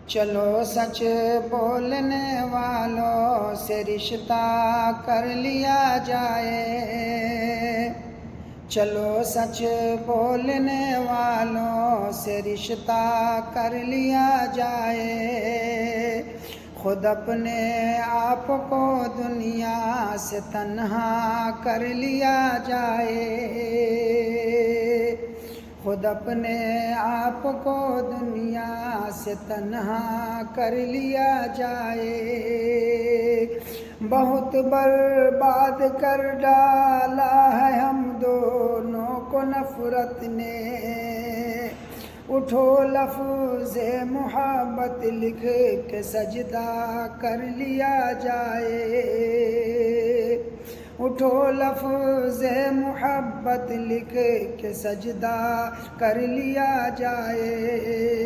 चलो सच बोलने वालों से रिश्ता कर लिया जाए। चलो सच बोलने वालों से रिश्ता कर लिया जाए। खुद अपने आप को दुनिया से तन्हा कर लिया जाए। खुद अपने आप को दुनिया से तन्हा कर लिया जाए। बहुत बर्बाद कर डाला है हम दोनों को नफरत ने। उठो लफ्ज़े मोहब्बत लिख के सजदा कर लिया जाए। उठो लफ्ज़े मोहब्बत लिख के सजदा कर लिया जाए।